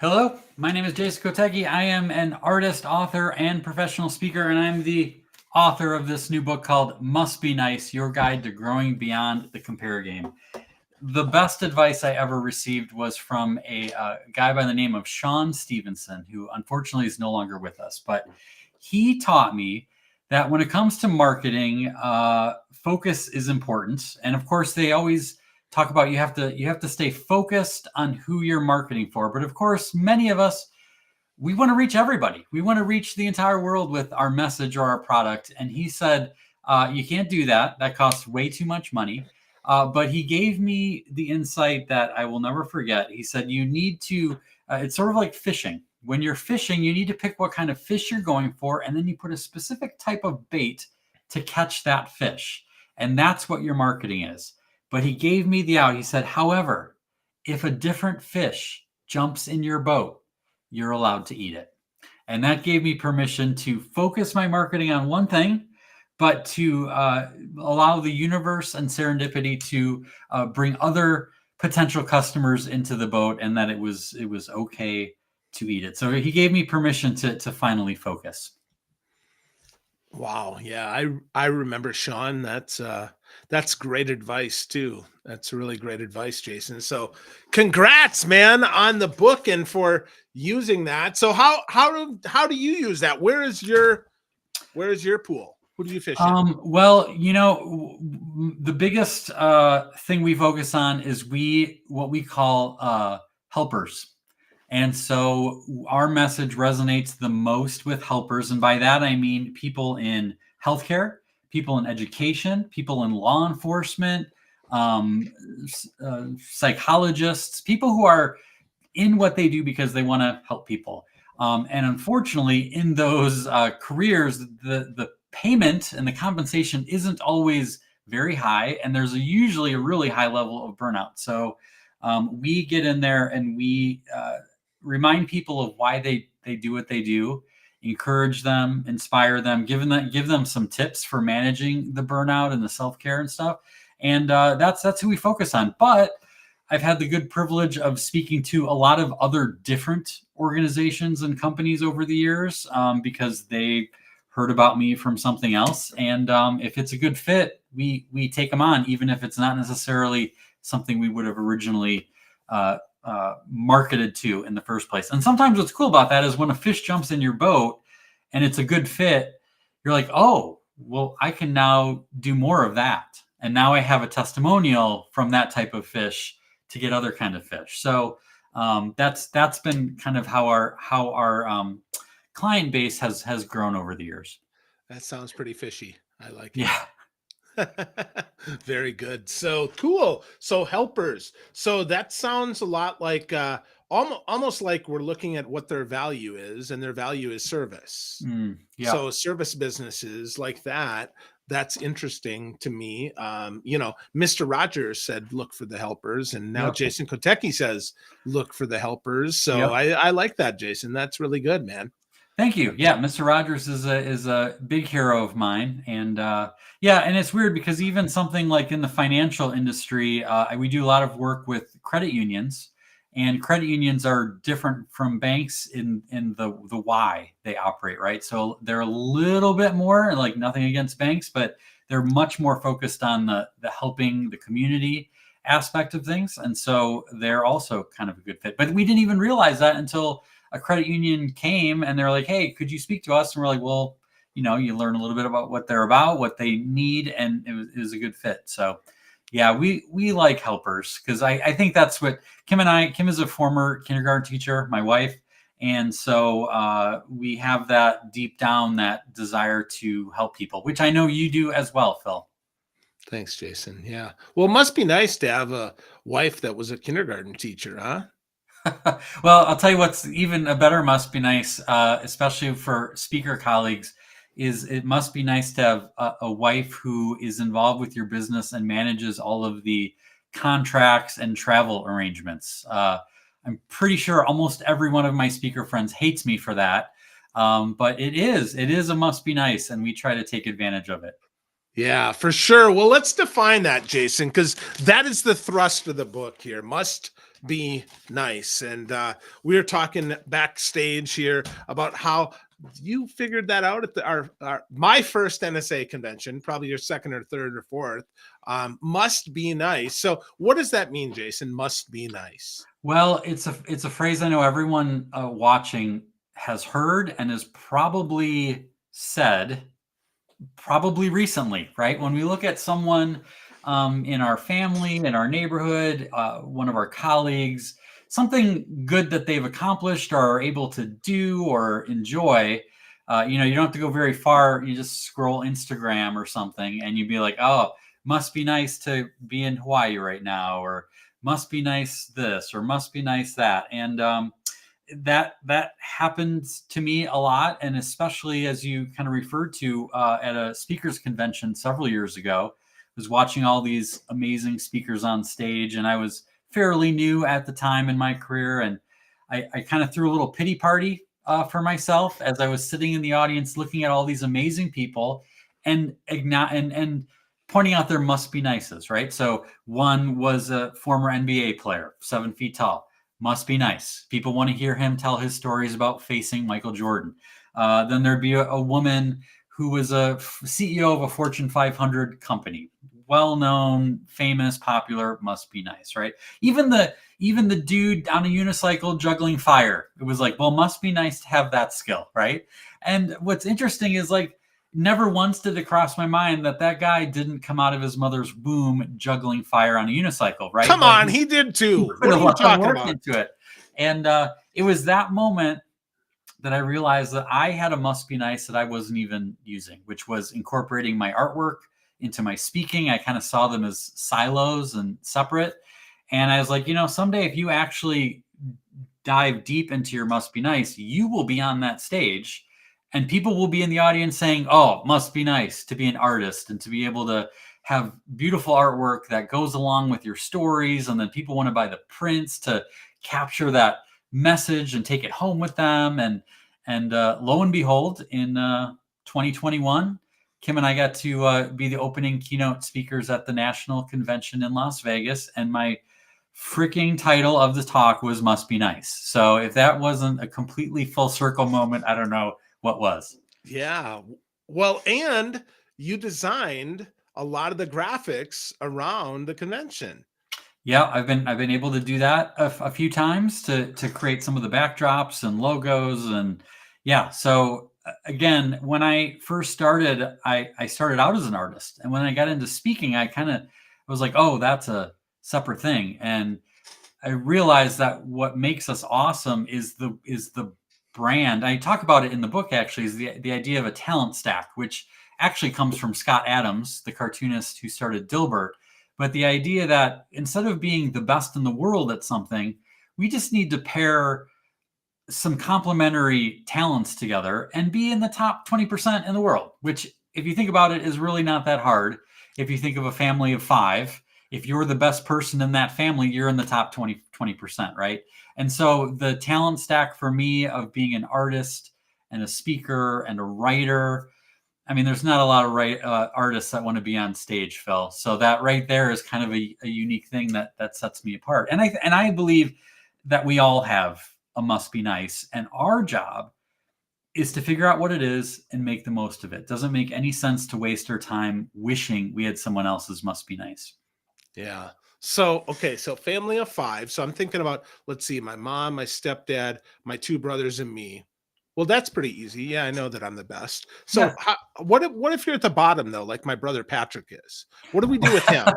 Hello, my name is Jason Kotecki. I am an artist, author, and professional speaker, and I'm the author of this new book called Must Be Nice, Your Guide to Growing Beyond the Compare Game. The best advice I ever received was from a guy by the name of Sean Stevenson, who unfortunately is no longer with us. But he taught me that when it comes to marketing, focus is important. And of course, they always talk about you have to stay focused on who you're marketing for. But of course, many of us, we want to reach everybody. We want to reach the entire world with our message or our product. And he said, you can't do that. That costs way too much money. But he gave me the insight that I will never forget. He said, you need to, it's sort of like fishing. When you're fishing, you need to pick what kind of fish you're going for, and then you put a specific type of bait to catch that fish. And that's what your marketing is. But he gave me the out. He said, however, if a different fish jumps in your boat, you're allowed to eat it. And that gave me permission to focus my marketing on one thing, but to allow the universe and serendipity to bring other potential customers into the boat, and that it was okay to eat it. So he gave me permission to finally focus. Wow. Yeah, I remember Sean. That's great advice too. That's really great advice, Jason. So congrats, man, on the book and for using that. So how do you use that? Where is your pool? Who do you fish in? Well, the biggest thing we focus on is what we call helpers. And so our message resonates the most with helpers. And by that, I mean people in healthcare, people in education, people in law enforcement, psychologists, people who are in what they do because they want to help people. And unfortunately, in those careers, the payment and the compensation isn't always very high. And there's usually a really high level of burnout. So we get in there and we remind people of why they do what they do, encourage them, inspire them, give them some tips for managing the burnout and the self-care and stuff. And that's who we focus on. But I've had the good privilege of speaking to a lot of other different organizations and companies over the years because they heard about me from something else. And if it's a good fit, we take them on, even if it's not necessarily something we would have originally marketed to in the first place. And sometimes what's cool about that is when a fish jumps in your boat and it's a good fit, you're like, oh, well, I can now do more of that. And now I have a testimonial from that type of fish to get other kind of fish. So that's been kind of how our client base has grown over the years. That sounds pretty fishy. I like it. Yeah. Very good. So cool. So helpers. So that sounds a lot like almost like we're looking at what their value is, and their value is service. Yeah. So service businesses like that, that's interesting to me. Mr. Rogers said, look for the helpers. And now Yep. Jason Kotecki says, look for the helpers. So Yep. I like that, Jason. That's really good, man. Thank you. Yeah, Mr. Rogers is a big hero of mine, and and it's weird because even something like in the financial industry, we do a lot of work with credit unions, and credit unions are different from banks in the why they operate, right? So they're a little bit more, like, nothing against banks, but they're much more focused on the helping the community aspect of things, and so they're also kind of a good fit. But we didn't even realize that until a credit union came and they're like, hey, could you speak to us? And we're like, well, you learn a little bit about what they're about, what they need, and it was a good fit. So yeah, we like helpers because I think that's what Kim is a former kindergarten teacher, my wife. And so we have that deep down, that desire to help people, which I know you do as well, Phil. Thanks, Jason. Yeah. Well, it must be nice to have a wife that was a kindergarten teacher, huh? Well, I'll tell you what's even a better must be nice, especially for speaker colleagues, is it must be nice to have a wife who is involved with your business and manages all of the contracts and travel arrangements. I'm pretty sure almost every one of my speaker friends hates me for that. But it is a must be nice, and we try to take advantage of it. Yeah, for sure. Well, let's define that, Jason, because that is the thrust of the book here. Must be nice. And we were talking backstage here about how you figured that out at my first NSA convention, probably your second or third or fourth. Must be nice. So what does that mean, Jason? Must be nice. Well, it's a phrase I know everyone watching has heard and has probably said, probably recently, right? When we look at someone in our family, in our neighborhood, one of our colleagues, something good that they've accomplished or are able to do or enjoy, you don't have to go very far. You just scroll Instagram or something and you'd be like, oh, must be nice to be in Hawaii right now, or must be nice this, or must be nice that. And that happens to me a lot, and especially as you kind of referred to at a speakers convention several years ago. I was watching all these amazing speakers on stage, and I was fairly new at the time in my career, and I kind of threw a little pity party for myself as I was sitting in the audience looking at all these amazing people and pointing out their must be nices, right? So one was a former NBA player, 7 feet tall. Must be nice. People want to hear him tell his stories about facing Michael Jordan. Then there'd be a woman who was a CEO of a Fortune 500 company, well-known, famous, popular. Must be nice, right? Even the dude on a unicycle juggling fire. It was like, well, must be nice to have that skill, right? And what's interesting is like, never once did it cross my mind that guy didn't come out of his mother's womb juggling fire on a unicycle, right? Come on, he did too. What are you talking about? Into it. And it was that moment that I realized that I had a must be nice that I wasn't even using, which was incorporating my artwork into my speaking. I kind of saw them as silos and separate. And I was like, someday if you actually dive deep into your must be nice, you will be on that stage. And people will be in the audience saying, oh, must be nice to be an artist and to be able to have beautiful artwork that goes along with your stories. And then people want to buy the prints to capture that message and take it home with them. And lo and behold, in 2021, Kim and I got to be the opening keynote speakers at the national convention in Las Vegas. And my freaking title of the talk was Must Be Nice. So if that wasn't a completely full circle moment, I don't know what was. Yeah. Well, and you designed a lot of the graphics around the convention. Yeah, I've been able to do that a few times to create some of the backdrops and logos. And yeah, so again, when I first started, I started out as an artist. And when I got into speaking, I was like, oh, that's a separate thing. And I realized that what makes us awesome is the brand. I talk about it in the book, actually, is the idea of a talent stack, which actually comes from Scott Adams, the cartoonist who started Dilbert. But the idea that instead of being the best in the world at something, we just need to pair some complementary talents together and be in the top 20% in the world, which, if you think about it, is really not that hard. If you think of a family of 5, if you're the best person in that family, you're in the top 20%, right? And so the talent stack for me of being an artist and a speaker and a writer, I mean, there's not a lot of artists that want to be on stage, Phil. So that right there is kind of a unique thing that sets me apart. And I believe that we all have a must be nice, and our job is to figure out what it is and make the most of it. Doesn't make any sense to waste our time wishing we had someone else's must be nice. Yeah. So, okay. So family of 5. So I'm thinking about, let's see, my mom, my stepdad, my 2 brothers, and me. Well, that's pretty easy. Yeah, I know that I'm the best. So Yeah. what if you're at the bottom though, like my brother Patrick is? What do we do with him?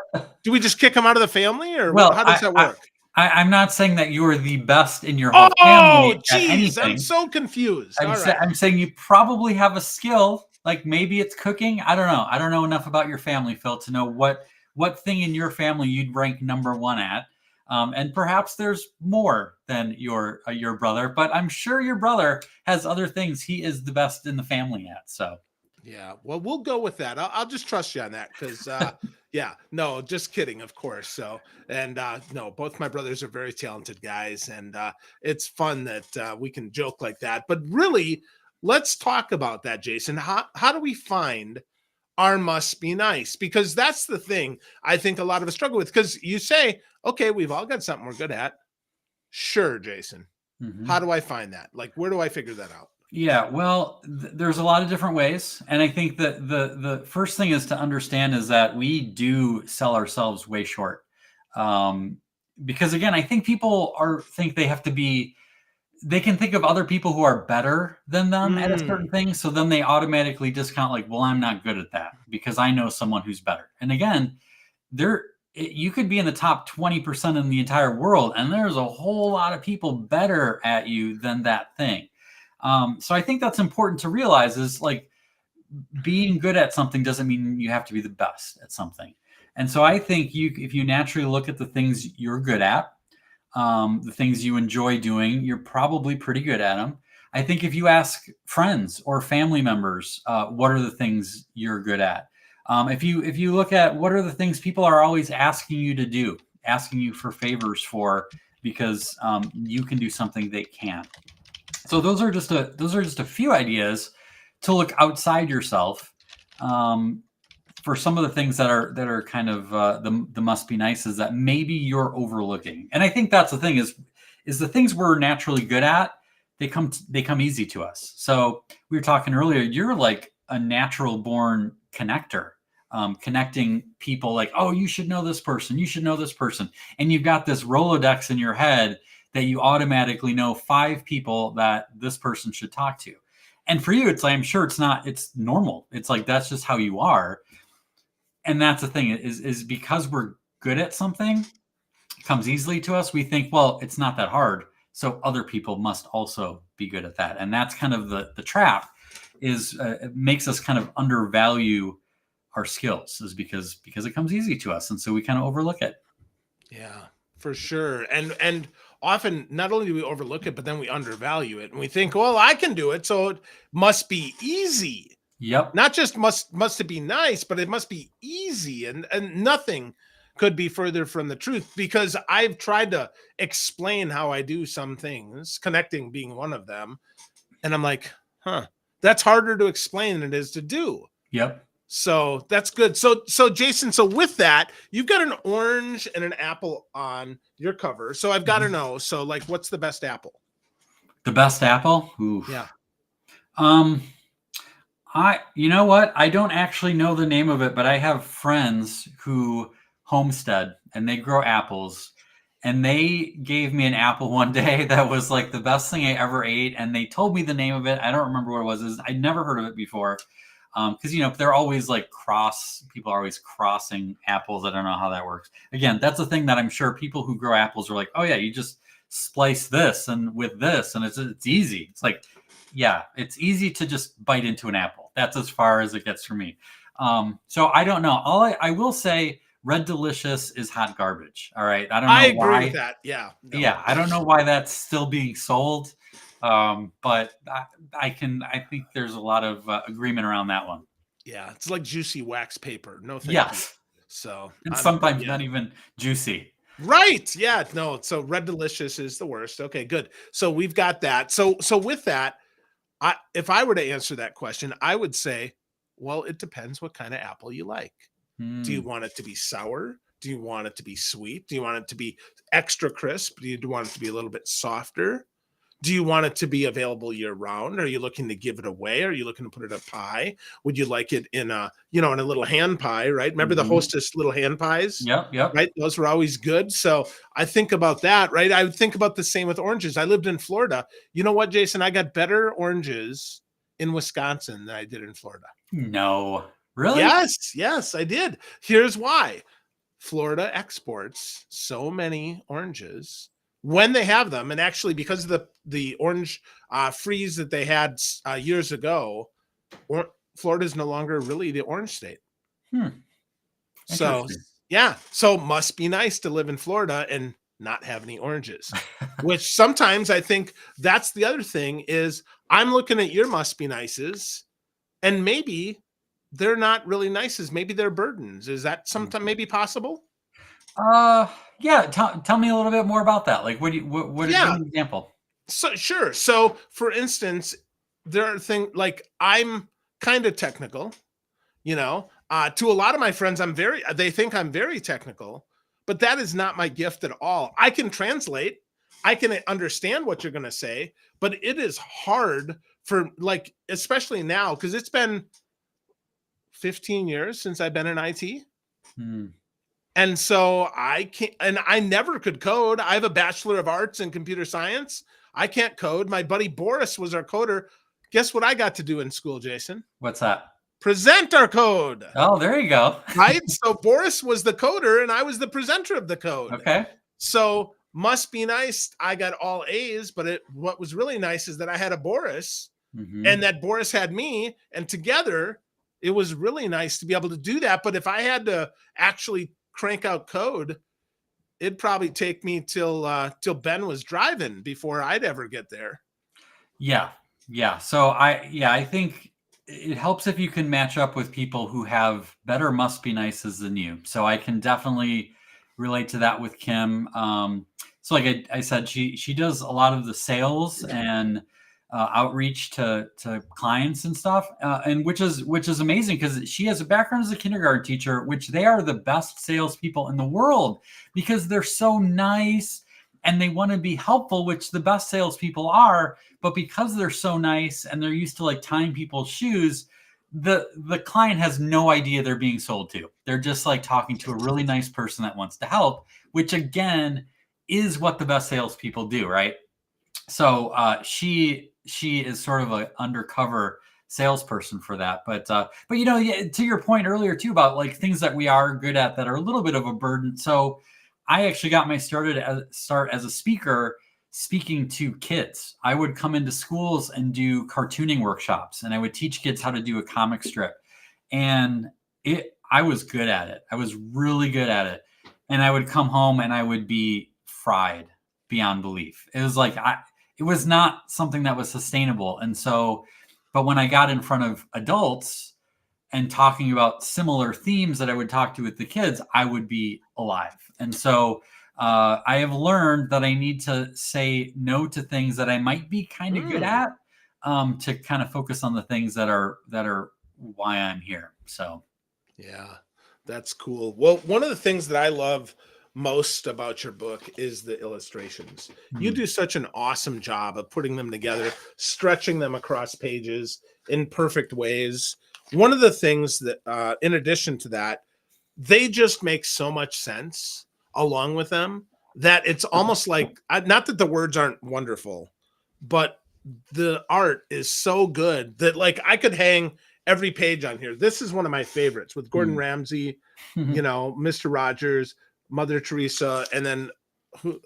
Do we just kick him out of the family, or Well, how does that work? I'm not saying that you are the best in your whole family at geez, anything. I'm so confused. I'm saying you probably have a skill, like maybe it's cooking. I don't know. I don't know enough about your family, Phil, to know what thing in your family you'd rank number 1 at. And perhaps there's more than your brother, but I'm sure your brother has other things he is the best in the family at. So yeah, well, we'll go with that. I'll just trust you on that because, yeah, no, just kidding, of course. So, and no, both my brothers are very talented guys, and it's fun that we can joke like that. But really, let's talk about that, Jason. How do we find our must be nice? Because that's the thing I think a lot of us struggle with. Because you say, okay, we've all got something we're good at. Sure, Jason. Mhm. How do I find that? Like, where do I figure that out? Yeah, well, there's a lot of different ways, and I think that the first thing is to understand is that we do sell ourselves way short, um, because again, I think people are think they have to be. They can think of other people who are better than them at a Mm, certain thing, so then they automatically discount like, well, I'm not good at that because I know someone who's better. And again, there you could be in the top 20% in the entire world, and there's a whole lot of people better at you than that thing. So I think that's important to realize is like being good at something doesn't mean you have to be the best at something. And so I think if you naturally look at the things you're good at, the things you enjoy doing, you're probably pretty good at them. I think if you ask friends or family members, what are the things you're good at? If you look at what are the things people are always asking you to do, asking you for favors for, because you can do something they can't. So those are just a few ideas to look outside yourself um, for some of the things that are kind of the must be nices that maybe you're overlooking. And I think that's the thing is the things we're naturally good at, they come easy to us. So we were talking earlier, you're like a natural born connector, connecting people like, oh, you should know this person, you should know this person, and you've got this Rolodex in your head that you automatically know 5 people that this person should talk to. And for you, it's like, I'm sure it's normal. It's like that's just how you are. And that's the thing is because we're good at something, it comes easily to us. We think, well, it's not that hard, so other people must also be good at that. And that's kind of the trap. Is it makes us kind of undervalue our skills, is because it comes easy to us, and so we kind of overlook it. yeah, for sure. And often not only do we overlook it, but then we undervalue it and we think, well, I can do it, so it must be easy. Yep. Not just must it be nice, but it must be easy. And nothing could be further from the truth, because I've tried to explain how I do some things, connecting being one of them. And I'm like, huh, that's harder to explain than it is to do. Yep. So that's good. So Jason, so with that, you've got an orange and an apple on your cover. So I've got to Mhm. know. So like, what's the best apple? The best apple. Ooh. Yeah. Um. You know what? I don't actually know the name of it, but I have friends who homestead and they grow apples. And they gave me an apple one day that was like the best thing I ever ate. And they told me the name of it. I don't remember what it was. I'd never heard of it before. Because they're always like people are always crossing apples. I don't know how that works. Again, that's the thing that I'm sure people who grow apples are like, oh yeah, you just splice this and with this, and it's easy. It's like, yeah, it's easy to just bite into an apple. That's as far as it gets for me. So I don't know. All I will say, Red Delicious is hot garbage. All right, I don't I know agree with why. that. Yeah. No. Yeah, I don't know why that's still being sold. But I think there's a lot of agreement around that one. Yeah. It's like juicy wax paper. No, thank you. Yes, So and I'm sometimes yeah. not even juicy. Right. Yeah. No. So Red Delicious is the worst. Okay, good. So we've got that. So with that, if I were to answer that question, I would say, well, it depends what kind of apple you like. Do you Hmm. want it to be sour? Do you want it to be sweet? Do you want it to be extra crisp? Do you want it to be a little bit softer? Do you want it to be available year round? Are you looking to give it away? Are you looking to put it in a pie? Would you like it in in a little hand pie, right? Remember the Hmm. Hostess little hand pies? Yep. Yep. Right? Those were always good. So I think about that, right? I would think about the same with oranges. I lived in Florida. You know what, Jason? I got better oranges in Wisconsin than I did in Florida. No. Really? Yes, yes, I did. Here's why. Florida exports so many oranges when they have them, and actually because of the orange freeze that they had years ago, Florida is no longer really the orange state. Hmm. So Interesting. yeah, so must be nice to live in Florida and not have any oranges. Which sometimes I think that's the other thing is I'm looking at your must be nices, and maybe they're not really nices. Maybe they're burdens. Is that sometime maybe possible? Uh, yeah. Tell me a little bit more about that. Like, give Yeah. me an example. So sure. So for instance, there are things like I'm kind of technical, to a lot of my friends, they think I'm very technical, but that is not my gift at all. I can translate. I can understand what you're going to say, but it is hard for, like, especially now, because it's been 15 years since I've been in IT. Hmm. And so I can't, and I never could code. I have a Bachelor of Arts in computer science. I can't code. My buddy Boris was our coder. Guess what I got to do in school, Jason? What's that? Present our code. Oh, there you go. Right? So Boris was the coder and I was the presenter of the code. Okay. So must be nice. I got all A's, but what was really nice is that I had a Boris and that Boris had me, and together it was really nice to be able to do that. But if I had to actually crank out code, it'd probably take me till Ben was driving before I'd ever get there. Yeah. So I think it helps if you can match up with people who have better must be nices than you. So I can definitely relate to that with Kim. So like I said, she does a lot of the sales and outreach to clients and stuff, and which is amazing because she has a background as a kindergarten teacher, which they are the best salespeople in the world because they're so nice and they want to be helpful, which the best salespeople are. But because they're so nice and they're used to like tying people's shoes, the client has no idea they're being sold to. They're just like talking to a really nice person that wants to help, which again is what the best salespeople do, right? So she is sort of an undercover salesperson for that. But you know, to your point earlier too about like things that we are good at that are a little bit of a burden. So I actually got my start as a speaker speaking to kids. I would come into schools and do cartooning workshops, and I would teach kids how to do a comic strip. And I was good at it. I was really good at it. And I would come home and I would be fried beyond belief. It was like it was not something that was sustainable. And so, but when I got in front of adults and talking about similar themes that I would talk to with the kids, I would be alive. And so I have learned that I need to say no to things that I might be kind of good at, to kind of focus on the things that are why I'm here. So, yeah, that's cool. Well, one of the things that I love most about your book is the illustrations. You do such an awesome job of putting them together, stretching them across pages in perfect ways. One of the things that, in addition to that, they just make so much sense along with them that it's almost like, not that the words aren't wonderful, but the art is so good that like I could hang every page on here. This is one of my favorites with Gordon Ramsay, you know, Mr. Rogers, Mother Teresa, and then who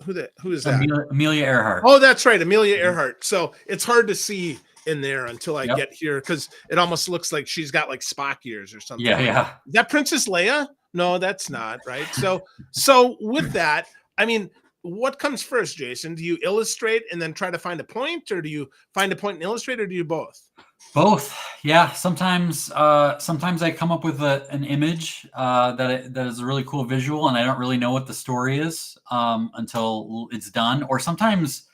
is that? Amelia Earhart. Oh, that's right, Amelia Earhart. So it's hard to see in there until I get here because it almost looks like she's got like Spock ears or something. Yeah. Is that Princess Leia? No, that's not right. So with that, I mean, what comes first, Jason? Do you illustrate and then try to find a point, or do you find a point and illustrate, or do you both? Both. Yeah. Sometimes I come up with an image that is a really cool visual, and I don't really know what the story is until it's done. Or sometimes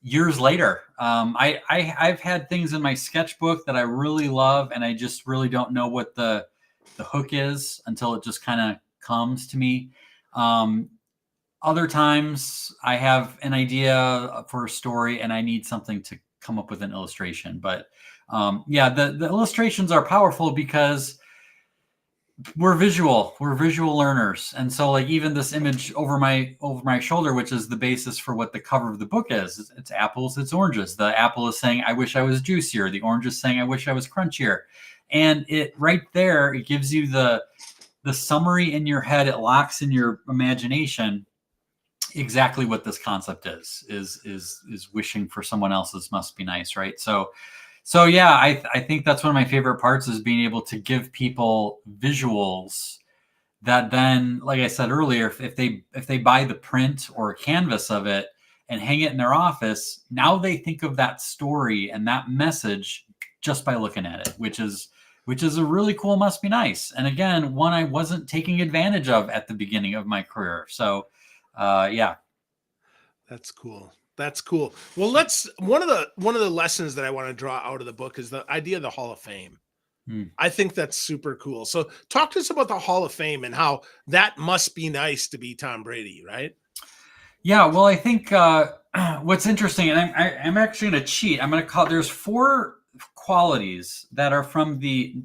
years later, I've had things in my sketchbook that I really love, and I just really don't know what the hook is until it just kind of comes to me. Other times I have an idea for a story and I need something to come up with an illustration. But the illustrations are powerful because we're visual learners. And so like even this image over my shoulder, which is the basis for what the cover of the book is, it's apples, it's oranges. The apple is saying, I wish I was juicier. The orange is saying, I wish I was crunchier. And it right there, it gives you the summary in your head. It locks in your imagination exactly what this concept is wishing for someone else's must be nice, right? So yeah, I think that's one of my favorite parts is being able to give people visuals that then, like I said earlier, if they buy the print or a canvas of it and hang it in their office, now they think of that story and that message just by looking at it, which is a really cool must be nice. And again, one I wasn't taking advantage of at the beginning of my career. So yeah. That's cool. That's cool. Well, one of the lessons that I want to draw out of the book is the idea of the Hall of Fame. I think that's super cool. So talk to us about the Hall of Fame and how that must be nice to be Tom Brady, right? Yeah, well, I think what's interesting, and I'm actually going to cheat. I'm going to call there's 4 qualities that are from the.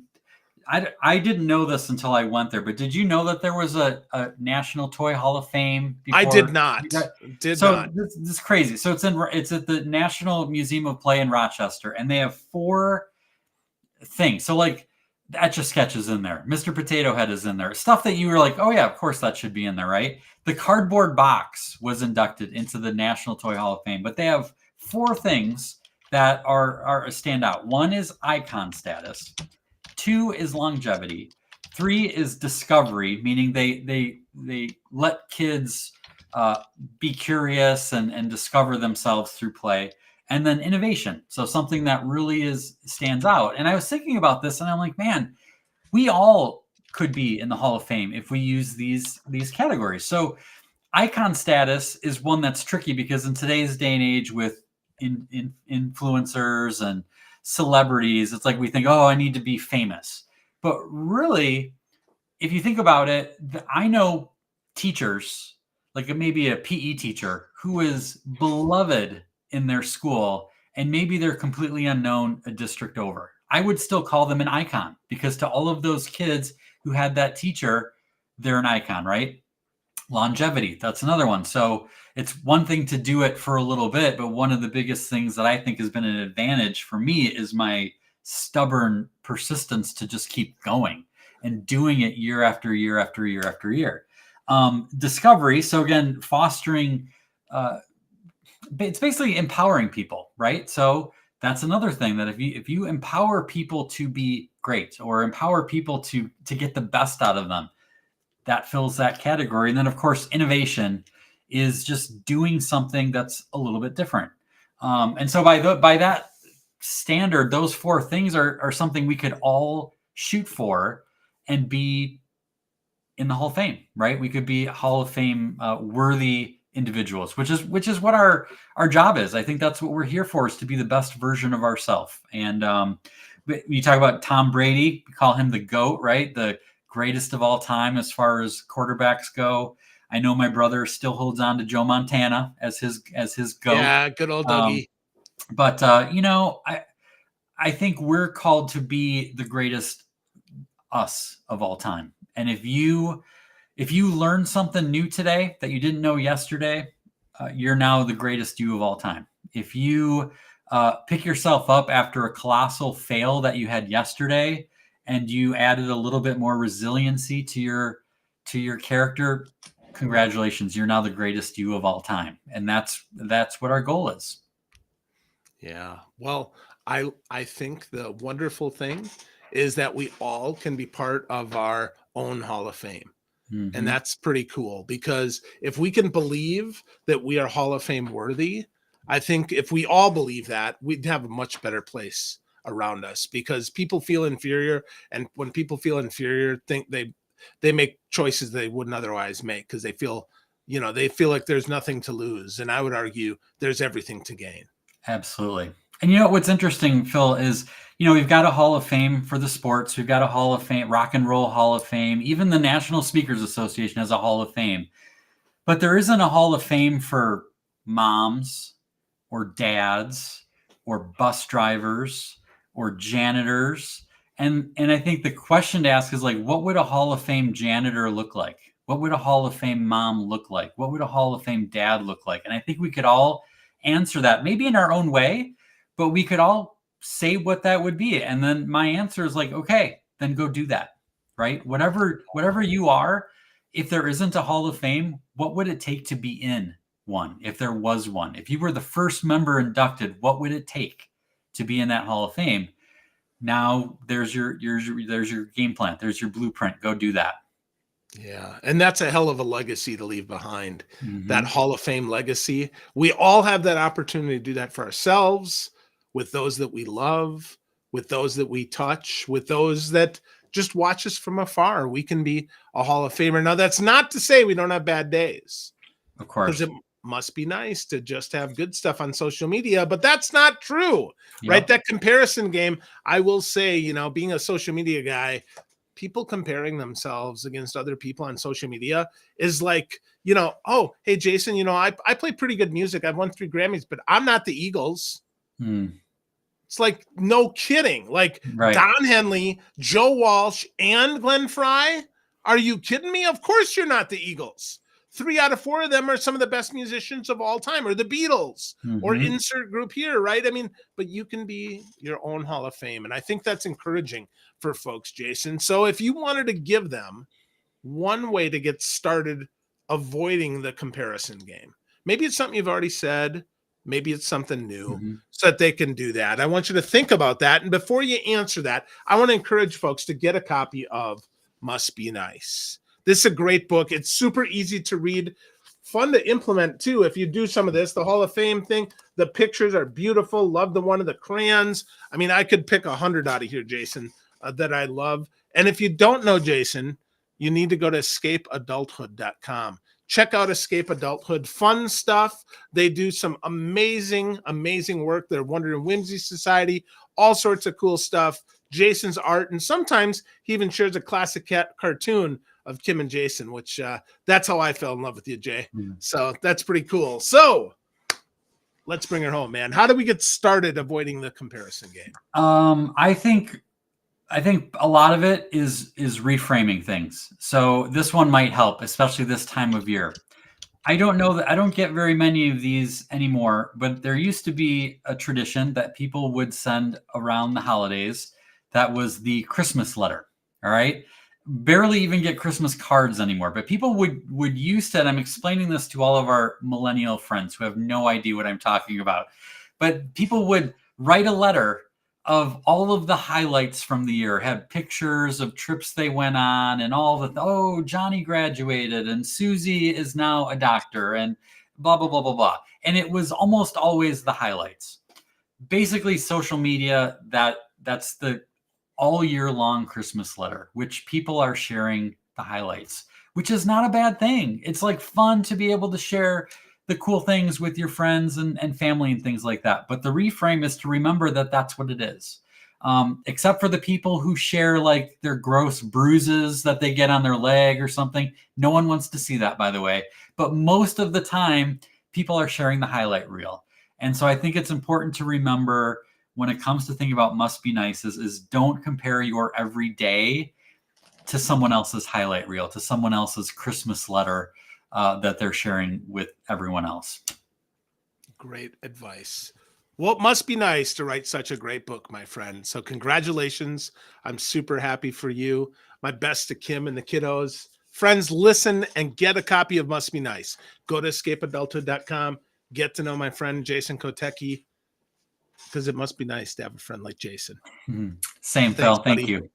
I didn't know this until I went there, but did you know that there was a National Toy Hall of Fame I did before? not. Did So not. this is crazy. So it's at the National Museum of Play in Rochester, and they have 4 things. So like Etch a Sketch is in there. Mr. Potato Head is in there. Stuff that you were like, oh yeah, of course that should be in there, right? The cardboard box was inducted into the National Toy Hall of Fame, but they have 4 things that are a standout. 1 is icon status. 2 is longevity. 3 is discovery, meaning they let kids be curious and discover themselves through play. And then innovation, so something that really stands out. And I was thinking about this, and I'm like, man, we all could be in the Hall of Fame if we use these categories. So icon status is one that's tricky because in today's day and age with influencers and celebrities, it's like we think, oh, I need to be famous. But really, if you think about it, I know teachers, like maybe a PE teacher who is beloved in their school, and maybe they're completely unknown a district over. I would still call them an icon because to all of those kids who had that teacher, they're an icon, right? Longevity, that's another one. So it's one thing to do it for a little bit, but one of the biggest things that I think has been an advantage for me is my stubborn persistence to just keep going and doing it year after year after year after year. Discovery, so again, fostering, it's basically empowering people, right? So that's another thing that if you empower people to be great or empower people to get the best out of them, that fills that category. And then, of course, innovation is just doing something that's a little bit different. And so by that standard, those 4 things are something we could all shoot for and be in the Hall of Fame, right? We could be Hall of Fame worthy individuals, which is what our job is. I think that's what we're here for, is to be the best version of ourselves. And you talk about Tom Brady, we call him the GOAT, right? The greatest of all time as far as quarterbacks go. I know my brother still holds on to Joe Montana as his GOAT. Yeah, good old Dougie. But I think we're called to be the greatest us of all time. And if you learn something new today that you didn't know yesterday, you're now the greatest you of all time. If you pick yourself up after a colossal fail that you had yesterday, and you added a little bit more resiliency to your character, congratulations, you're now the greatest you of all time. And that's what our goal is. Yeah. Well, I think the wonderful thing is that we all can be part of our own Hall of Fame. Mm-hmm. And that's pretty cool, because if we can believe that we are Hall of Fame worthy, I think if we all believe that, we'd have a much better place around us, because people feel inferior. And when people feel inferior, think they make choices they wouldn't otherwise make, because they feel like there's nothing to lose. And I would argue there's everything to gain. Absolutely. And what's interesting, Phil, is we've got a Hall of Fame for the sports. We've got a Hall of Fame, Rock and Roll Hall of Fame. Even the National Speakers Association has a Hall of Fame. But there isn't a Hall of Fame for moms or dads or bus drivers or janitors. And I think the question to ask is, like, what would a Hall of Fame janitor look like? What would a Hall of Fame mom look like? What would a Hall of Fame dad look like? And I think we could all answer that, maybe in our own way, but we could all say what that would be. And then my answer is like, okay, then go do that, right? Whatever you are, if there isn't a Hall of Fame, what would it take to be in one? If there was one, if you were the first member inducted, what would it take to be in that Hall of Fame? Now there's your game plan. There's your blueprint. Go do that. Yeah. And that's a hell of a legacy to leave behind. Mm-hmm. That Hall of Fame legacy. We all have that opportunity to do that for ourselves, with those that we love, with those that we touch, with those that just watch us from afar. We can be a Hall of Famer. Now, that's not to say we don't have bad days. Of course. Because it must be nice to just have good stuff on social media, but that's not true, right? That comparison game, I will say, being a social media guy, people comparing themselves against other people on social media is like, you know, oh, hey, Jason, you know, I play pretty good music. I've won 3 Grammys, but I'm not the Eagles. It's like, no kidding. Like Right. Don Henley, Joe Walsh, and Glenn Fry. Are you kidding me? Of course you're not the Eagles. 3 out of 4 of them are some of the best musicians of all time, or the Beatles, or insert group here, right? I mean, but you can be your own Hall of Fame. And I think that's encouraging for folks, Jason. So if you wanted to give them one way to get started avoiding the comparison game, maybe it's something you've already said, maybe it's something new, so that they can do that. I want you to think about that. And before you answer that, I want to encourage folks to get a copy of Must Be Nice. This is a great book. It's super easy to read, fun to implement too. If you do some of this, the Hall of Fame thing, the pictures are beautiful. Love the one of the crayons. I mean, I could pick 100 out of here, Jason, that I love. And if you don't know Jason, you need to go to escapeadulthood.com. Check out Escape Adulthood. Fun stuff. They do some amazing, amazing work. They're Wonder and Whimsy Society, all sorts of cool stuff. Jason's art, and sometimes he even shares a classic cartoon of Kim and Jason, which that's how I fell in love with you, Jay. So that's pretty cool. So let's bring her home, man. How do we get started avoiding the comparison game? I think a lot of it is reframing things. So this one might help, especially this time of year. I don't know that I don't get very many of these anymore, but there used to be a tradition that people would send around the holidays. That was the Christmas letter. All right. Barely even get Christmas cards anymore, but people would used to, and I'm explaining this to all of our millennial friends who have no idea what I'm talking about, but people would write a letter of all of the highlights from the year, had pictures of trips they went on and all the, oh, Johnny graduated and Susie is now a doctor and blah, blah, blah, blah, blah. And it was almost always the highlights. Basically social media, that's the all year long Christmas letter, which people are sharing the highlights, which is not a bad thing. It's like fun to be able to share the cool things with your friends and family and things like that. But the reframe is to remember that that's what it is. Except for the people who share like their gross bruises that they get on their leg or something. No one wants to see that, by the way. But most of the time, people are sharing the highlight reel. And so I think it's important to remember when it comes to thinking about Must Be Nice is don't compare your everyday to someone else's highlight reel, to someone else's Christmas letter that they're sharing with everyone else. Great advice. Well, it must be nice to write such a great book, my friend. So congratulations. I'm super happy for you. My best to Kim and the kiddos. Friends, listen and get a copy of Must Be Nice. Go to escapeadulthood.com. Get to know my friend Jason Kotecki, because it must be nice to have a friend like Jason. Same, Phil. Thank you.